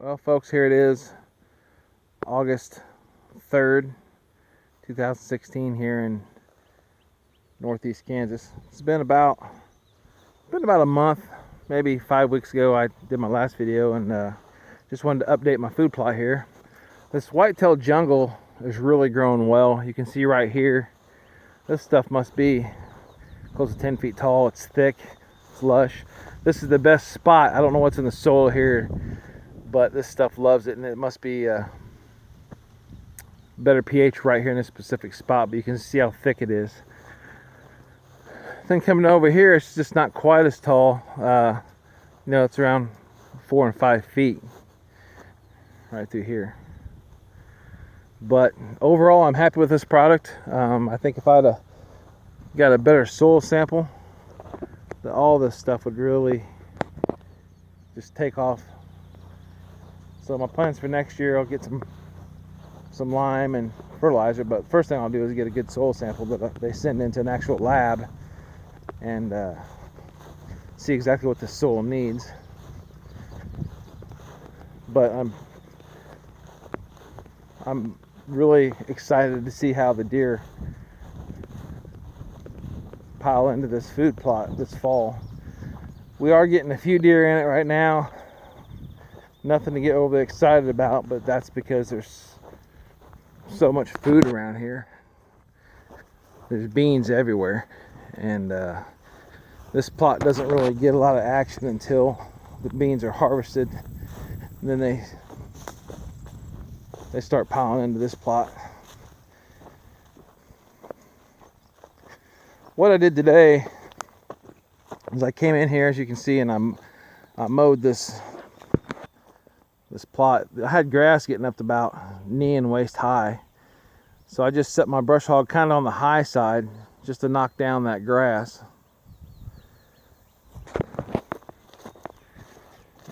Well, folks, here it is, August 3rd, 2016, here in northeast Kansas. It's been about a month, maybe 5 weeks ago. I did my last video and just wanted to update my food plot here. This Whitetail Jungle is really growing well. You can see right here, this stuff must be close to 10 feet tall. It's thick, it's lush. This is the best spot. I don't know what's in the soil here, but this stuff loves it, and it must be better pH right here in this specific spot, but you can see how thick it is. Then coming over here, it's just not quite as tall. It's around 4 and 5 feet right through here. But overall, I'm happy with this product. I think if I'd got a better soil sample, all this stuff would really just take off. So my plans for next year, I'll get some lime and fertilizer, but first thing I'll do is get a good soil sample that they send into an actual lab and see exactly what the soil needs. But I'm really excited to see how the deer pile into this food plot this fall. We are getting a few deer in it right now. Nothing to get overly excited about, but that's because there's so much food around here. There's beans everywhere, and this plot doesn't really get a lot of action until the beans are harvested, and then they start piling into this plot. What I did today is I came in here, as you can see, and I mowed this plot. I had grass getting up to about knee and waist high, so I just set my brush hog kind of on the high side just to knock down that grass.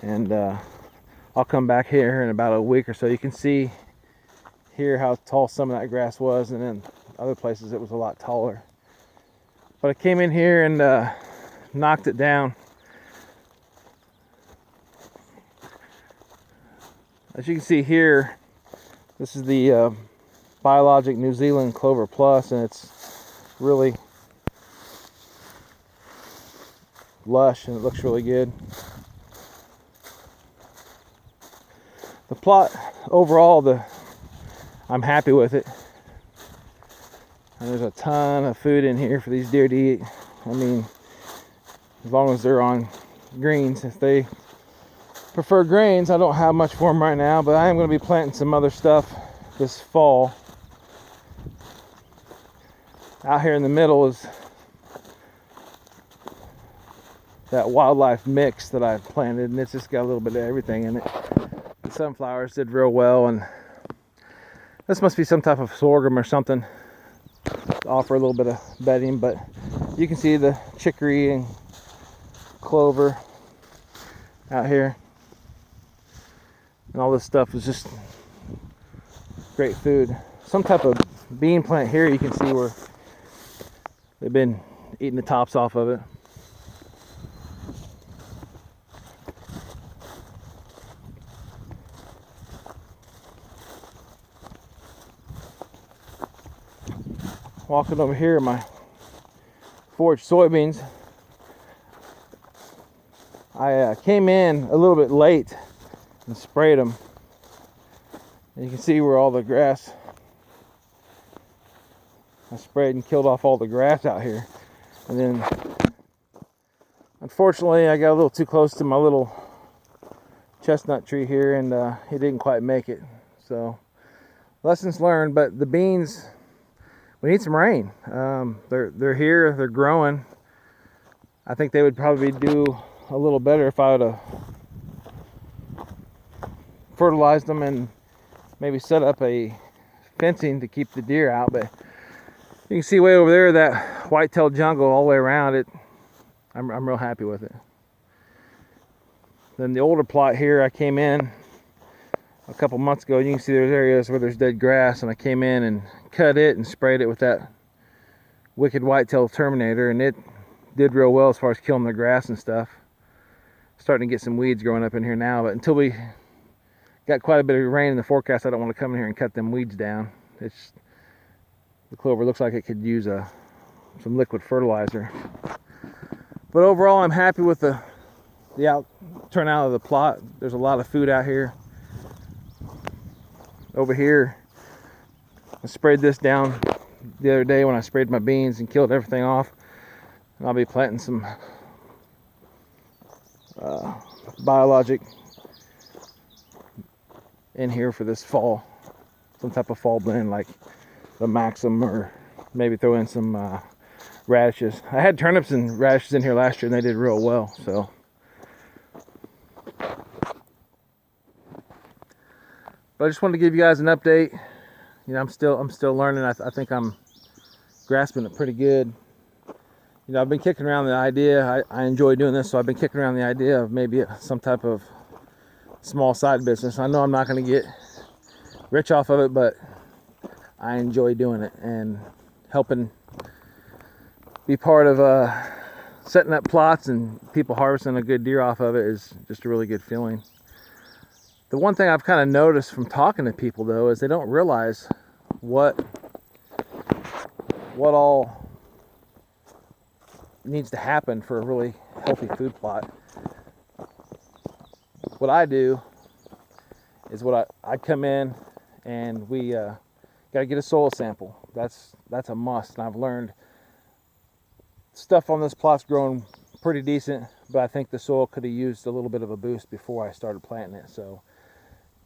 And I'll come back here in about a week or so. You can see here how tall some of that grass was, and then other places it was a lot taller. But I came in here and knocked it down. As you can see here, this is the biologic New Zealand Clover Plus, and it's really lush and it looks really good. The plot overall, I'm happy with it. And there's a ton of food in here for these deer to eat. I mean, as long as they're on greens. If they prefer grains, I don't have much for them right now, but I am going to be planting some other stuff this fall. Out here in the middle is that wildlife mix that I planted, and it's just got a little bit of everything in it. The sunflowers did real well, and this must be some type of sorghum or something to offer a little bit of bedding. But you can see the chicory and clover out here, and all this stuff is just great food. Some type of bean plant here, you can see where they've been eating the tops off of it. Walking over here, my foraged soybeans. I came in a little bit late and sprayed them. And you can see where all the grass, I sprayed and killed off all the grass out here. And then unfortunately I got a little too close to my little chestnut tree here, and it didn't quite make it. So lessons learned. But the beans, we need some rain. They're here, they're growing. I think they would probably do a little better if I would have fertilized them and maybe set up a fencing to keep the deer out. But you can see way over there that Whitetail Jungle all the way around it. I'm real happy with it. Then the older plot here, I came in a couple months ago, and you can see there's areas where there's dead grass, and I came in and cut it and sprayed it with that Wicked Whitetail Terminator, and it did real well as far as killing the grass and stuff. Starting to get some weeds growing up in here now, but until we got quite a bit of rain in the forecast. I don't want to come in here and cut them weeds down. The clover looks like it could use some liquid fertilizer. But overall, I'm happy with the turnout of the plot. There's a lot of food out here. Over here, I sprayed this down the other day when I sprayed my beans and killed everything off. And I'll be planting some biologic in here for this fall. Some type of fall blend like the Maxim, or maybe throw in some radishes. I had turnips and radishes in here last year and they did real well. So but I just wanted to give you guys an update. You know, I'm still learning. I think I'm grasping it pretty good. You know, I've been kicking around the idea. I enjoy doing this, so I've been kicking around the idea of maybe some type of small side business. I know I'm not going to get rich off of it, but I enjoy doing it, and helping be part of setting up plots and people harvesting a good deer off of it is just a really good feeling. The one thing I've kind of noticed from talking to people, though, is they don't realize what all needs to happen for a really healthy food plot. What I do is I come in and we got to get a soil sample. That's a must, and I've learned stuff on this plot's growing pretty decent, but I think the soil could have used a little bit of a boost before I started planting it. So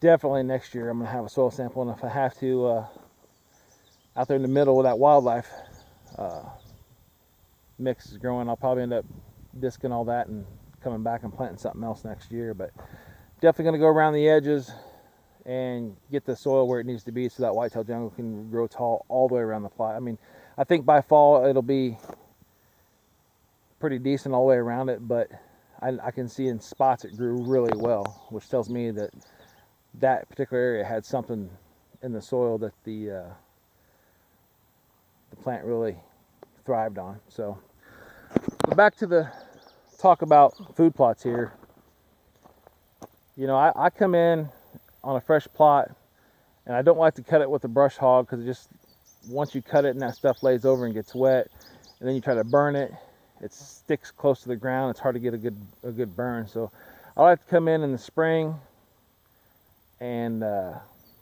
definitely next year I'm going to have a soil sample, and if I have to, out there in the middle where that wildlife mix is growing, I'll probably end up disking all that and coming back and planting something else next year. But definitely going to go around the edges and get the soil where it needs to be so that Whitetail Jungle can grow tall all the way around the plot. I mean, I think by fall it'll be pretty decent all the way around it, but I can see in spots it grew really well, which tells me that that particular area had something in the soil that the plant really thrived on. So back to the talk about food plots here. You know, I come in on a fresh plot, and I don't like to cut it with a brush hog, because it just, once you cut it and that stuff lays over and gets wet, and then you try to burn it, it sticks close to the ground. It's hard to get a good burn. So I like to come in the spring and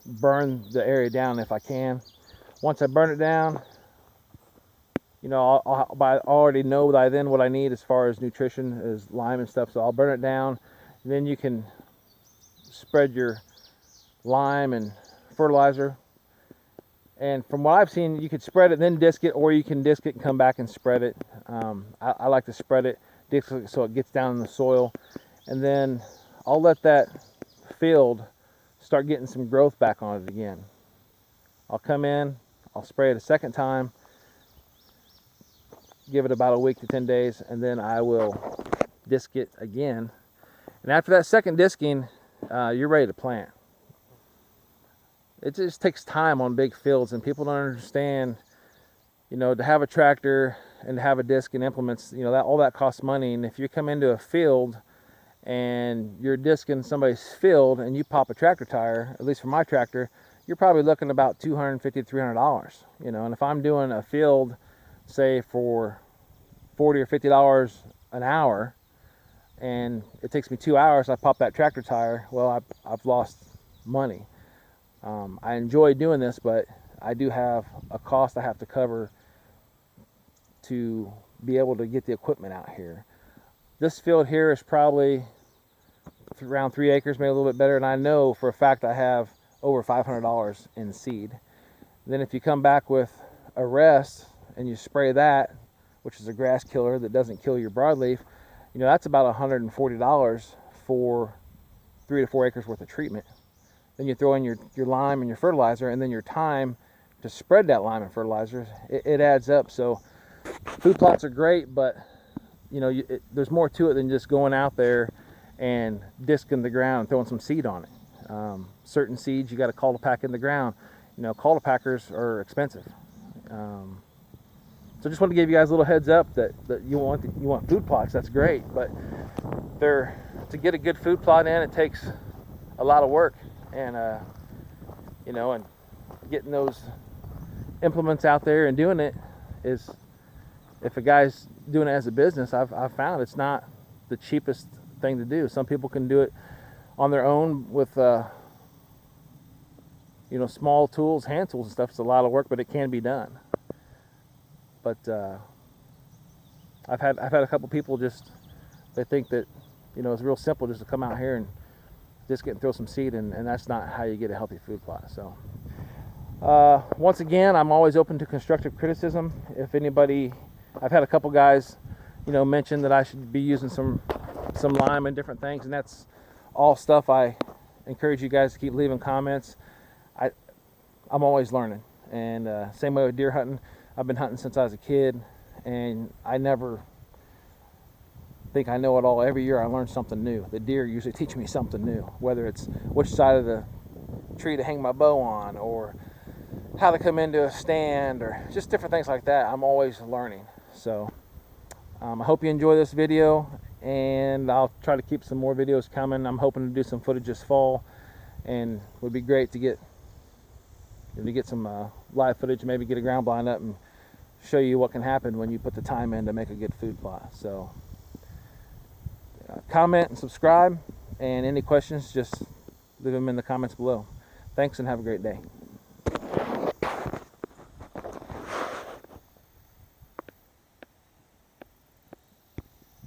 burn the area down if I can. Once I burn it down, you know, I already know by then what I need as far as nutrition, is lime and stuff. So I'll burn it down, and then you can spread your lime and fertilizer. And from what I've seen, you could spread it then disc it, or you can disc it and come back and spread it. I like to spread it, disc it so it gets down in the soil, and then I'll let that field start getting some growth back on it again. I'll come in, I'll spray it a second time, give it about a week to 10 days, and then I will disc it again. And after that second disking, you're ready to plant. It just takes time on big fields, and people don't understand, you know, to have a tractor and to have a disc and implements, you know, that all that costs money. And if you come into a field and you're disking somebody's field and you pop a tractor tire, at least for my tractor, you're probably looking about $250 to $300, you know. And if I'm doing a field, say for $40 or $50 an hour, and it takes me 2 hours, I pop that tractor tire, well, I've lost money. I enjoy doing this, but I do have a cost I have to cover to be able to get the equipment out here. This field here is probably around 3 acres, maybe a little bit better, and I know for a fact I have over $500 in seed. Then if you come back with a rest and you spray that, which is a grass killer that doesn't kill your broadleaf, you know, that's about $140 for 3 to 4 acres worth of treatment. Then you throw in your lime and your fertilizer, and then your time to spread that lime and fertilizer, it adds up. So food plots are great, but you know, there's more to it than just going out there and disking the ground and throwing some seed on it. Certain seeds you got to call to pack in the ground. You know, call to packers are expensive. So just want to give you guys a little heads up that you want food plots. That's great, but to get a good food plot in, it takes a lot of work, and you know, and getting those implements out there and doing it is, if a guy's doing it as a business, I've found it's not the cheapest thing to do. Some people can do it on their own with you know, small tools, hand tools and stuff. It's a lot of work, but it can be done. But I've had a couple people just, they think that, you know, it's real simple just to come out here and just get and throw some seed, and that's not how you get a healthy food plot. So once again, I'm always open to constructive criticism. If anybody, I've had a couple guys, you know, mention that I should be using some lime and different things, and that's all stuff I encourage you guys to keep leaving comments. I'm always learning, and same way with deer hunting. I've been hunting since I was a kid, and I never think I know it all. Every year I learn something new. The deer usually teach me something new, whether it's which side of the tree to hang my bow on, or how to come into a stand, or just different things like that. I'm always learning. So I hope you enjoy this video, and I'll try to keep some more videos coming. I'm hoping to do some footage this fall, and it would be great to get some live footage, maybe get a ground blind up and show you what can happen when you put the time in to make a good food plot. So comment and subscribe, and any questions, just leave them in the comments below. Thanks, and have a great day.